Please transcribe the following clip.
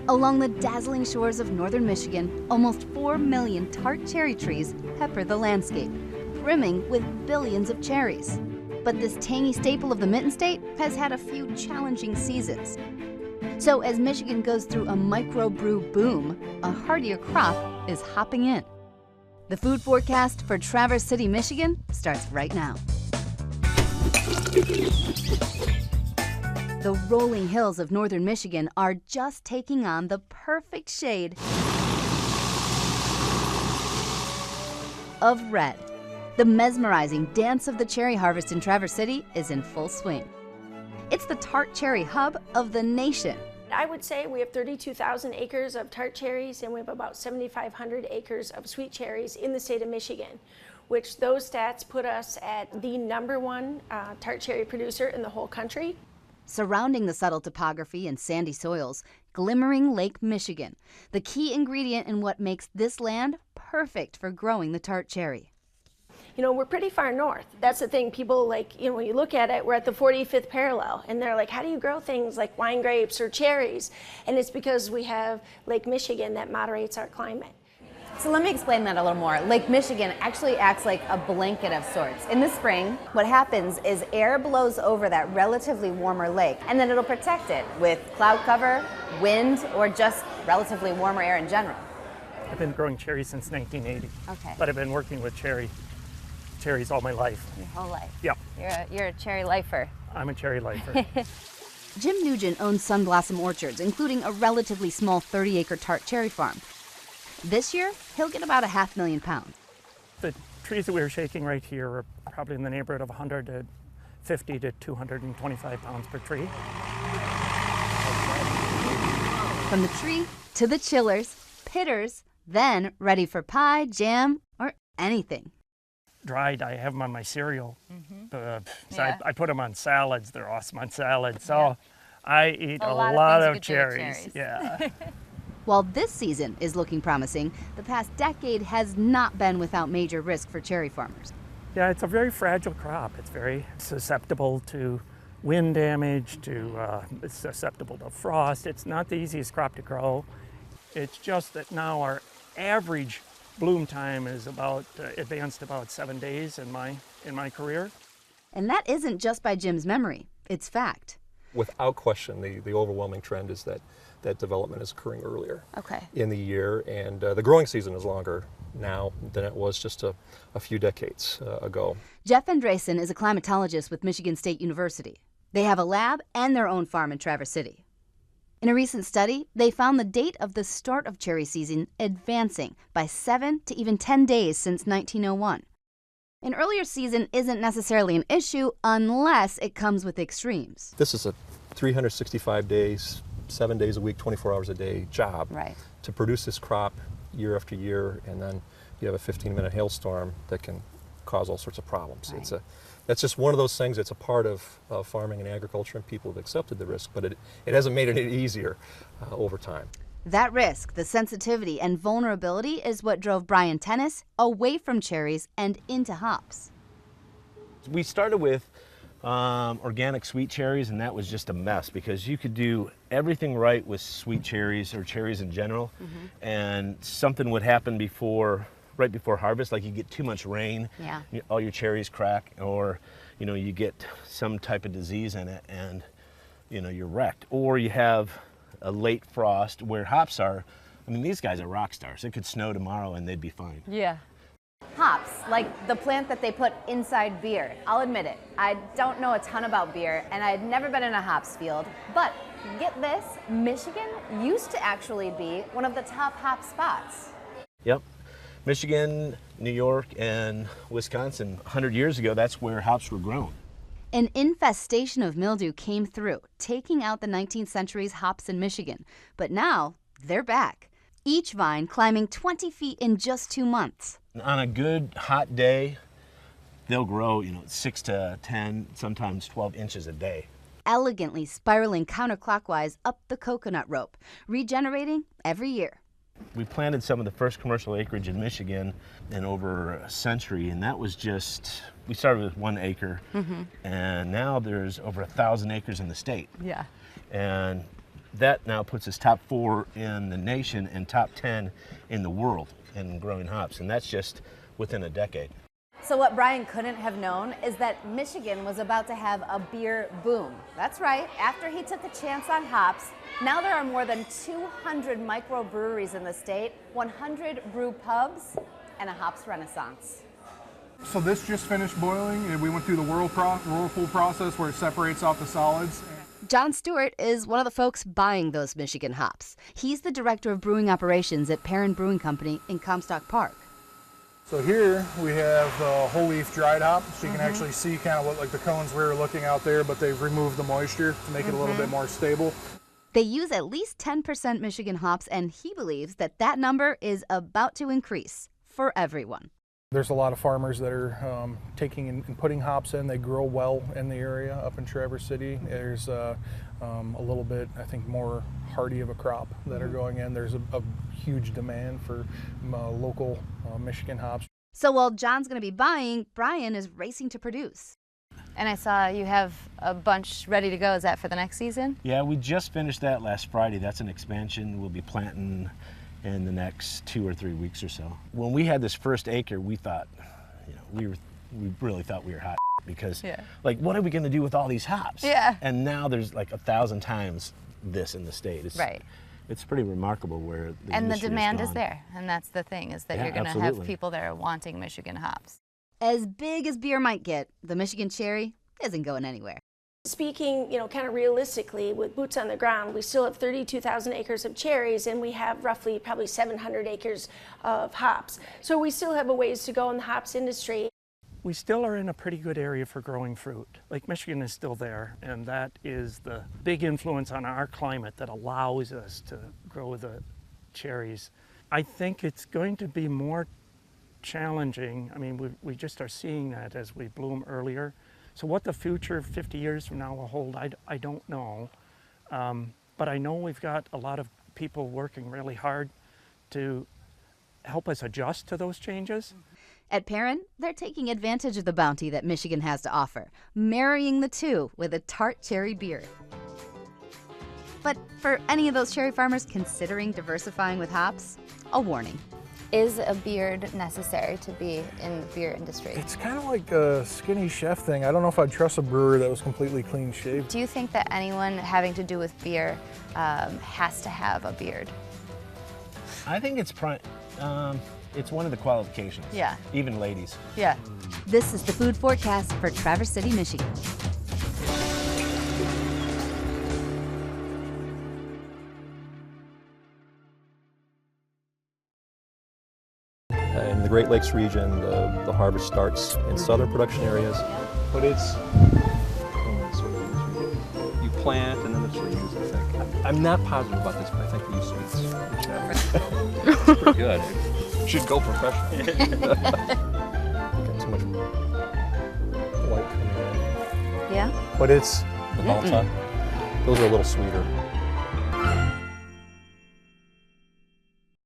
Along the dazzling shores of northern Michigan, almost 4 million tart cherry trees pepper the landscape, brimming with billions of cherries. But this tangy staple of the Mitten State has had a few challenging seasons. So as Michigan goes through a microbrew boom, a hardier crop is hopping in. The food forecast for Traverse City, Michigan starts right now. The rolling hills of northern Michigan are just taking on the perfect shade of red. The mesmerizing dance of the cherry harvest in Traverse City is in full swing. It's the tart cherry hub of the nation. I would say we have 32,000 acres of tart cherries, and we have about 7,500 acres of sweet cherries in the state of Michigan, which those stats put us at the #1 tart cherry producer in the whole country. Surrounding the subtle topography and sandy soils, glimmering Lake Michigan, the key ingredient in what makes this land perfect for growing the tart cherry. You know, we're pretty far north. That's the thing. People when you look at it, we're at the 45th parallel, and they're like, how do you grow things like wine grapes or cherries? And it's because we have Lake Michigan that moderates our climate. So let me explain that a little more. Lake Michigan actually acts like a blanket of sorts. In the spring, what happens is air blows over that relatively warmer lake, and then it'll protect it with cloud cover, wind, or just relatively warmer air in general. I've been growing cherries since 1980. Okay. But I've been working with cherries all my life. Your whole life. Yep. You're a cherry lifer. I'm a cherry lifer. Jim Nugent owns Sun Blossom Orchards, including a relatively small 30-acre tart cherry farm. This year, he'll get about £500,000 pounds. The trees that we were shaking right here are probably in the neighborhood of 150 to 225 pounds per tree. From the tree to the chillers, pitters, then ready for pie, jam, or anything. Dried, I have them on my cereal. So Yeah. I put them on salads. They're awesome on salads. So I eat a lot lot of of things you could do with cherries. cherries. Yeah. While this season is looking promising, the past decade has not been without major risk for cherry farmers. Yeah, it's a very fragile crop. It's very susceptible to wind damage, it's susceptible to frost. It's not the easiest crop to grow. It's just that now our average bloom time is about advanced about 7 days in my career. And that isn't just by Jim's memory, it's fact. Without question, the overwhelming trend is that development is occurring earlier in the year, and the growing season is longer now than it was just a few decades ago. Jeff Andresen is a climatologist with Michigan State University. They have a lab and their own farm in Traverse City. In a recent study, they found the date of the start of cherry season advancing by 7 to even 10 days since 1901. An earlier season isn't necessarily an issue unless it comes with extremes. This is a 365 days, 7 days a week, 24 hours a day job to produce this crop year after year, and then you have a 15-minute hailstorm that can cause all sorts of problems. That's just one of those things. It's a part of farming and agriculture, and people have accepted the risk, but it hasn't made it any easier over time. That risk, the sensitivity and vulnerability is what drove Brian Tennis away from cherries and into hops. We started with organic sweet cherries, and that was just a mess because you could do everything right with sweet cherries or cherries in general, and something would happen right before harvest, like you get too much rain, all your cherries crack, or you get some type of disease in it and you're wrecked. Or you have a late frost where hops are, I mean, these guys are rock stars. It could snow tomorrow and they'd be fine. Yeah. Hops, like the plant that they put inside beer. I'll admit it, I don't know a ton about beer, and I'd never been in a hops field, but get this, Michigan used to actually be one of the top hop spots. Yep. Michigan, New York, and Wisconsin, 100 years ago, that's where hops were grown. An infestation of mildew came through, taking out the 19th century's hops in Michigan. But now, they're back. Each vine climbing 20 feet in just 2 months. On a good hot day, they'll grow, 6 to 10, sometimes 12 inches a day. Elegantly spiraling counterclockwise up the coconut rope, regenerating every year. We planted some of the first commercial acreage in Michigan in over a century, and that was we started with 1 acre, and now there's over 1,000 acres in the state. Yeah. And that now puts us top 4 in the nation and top 10 in the world in growing hops, and that's just within a decade. So what Brian couldn't have known is that Michigan was about to have a beer boom. That's right, after he took a chance on hops, now there are more than 200 microbreweries in the state, 100 brew pubs, and a hops renaissance. So this just finished boiling, and we went through the whirlpool process where it separates out the solids. John Stewart is one of the folks buying those Michigan hops. He's the director of brewing operations at Perrin Brewing Company in Comstock Park. So here we have the whole leaf dried hop, so you can actually see kind of what like the cones we were looking out there, but they've removed the moisture to make it a little bit more stable. They use at least 10% Michigan hops, and he believes that that number is about to increase for everyone. There's a lot of farmers that are taking and putting hops in. They grow well in the area up in Traverse City. There's a little bit, I think, more hardy of a crop that are going in. There's a huge demand for local Michigan hops. So while John's going to be buying, Brian is racing to produce. And I saw you have a bunch ready to go. Is that for the next season? Yeah, we just finished that last Friday. That's an expansion. We'll be planting in the next 2 or 3 weeks or so. When we had this first acre, we thought, we really thought we were hot because, like, what are we going to do with all these hops? Yeah. And now there's like 1,000 times this in the state. It's, right. It's pretty remarkable where the and the industry demand has is gone. there, and that's the thing, is that Yeah, you're going to have absolutely. people that are wanting Michigan hops. As big as beer might get, the Michigan Cherry isn't going anywhere. Speaking, kind of realistically, with boots on the ground, we still have 32,000 acres of cherries, and we have roughly probably 700 acres of hops. So we still have a ways to go in the hops industry. We still are in a pretty good area for growing fruit. Lake Michigan is still there, and that is the big influence on our climate that allows us to grow the cherries. I think it's going to be more challenging. I mean, we just are seeing that as we bloom earlier. So what the future 50 years from now will hold, I don't know. But I know we've got a lot of people working really hard to help us adjust to those changes. At Perrin, they're taking advantage of the bounty that Michigan has to offer, marrying the two with a tart cherry beer. But for any of those cherry farmers considering diversifying with hops, a warning. Is a beard necessary to be in the beer industry? It's kind of like a skinny chef thing. I don't know if I'd trust a brewer that was completely clean shaved. Do you think that anyone having to do with beer has to have a beard? I think it's one of the qualifications. Yeah. Even ladies. Yeah. This is the food forecast for Traverse City, Michigan. In the Great Lakes region, the harvest starts in southern production areas, but it's you plant and then the trees, I think. I'm not positive about this, but I think we use sweets. It's pretty good. Should go professional. Got too much white coming in. Yeah? But it's the Malta. Those are a little sweeter.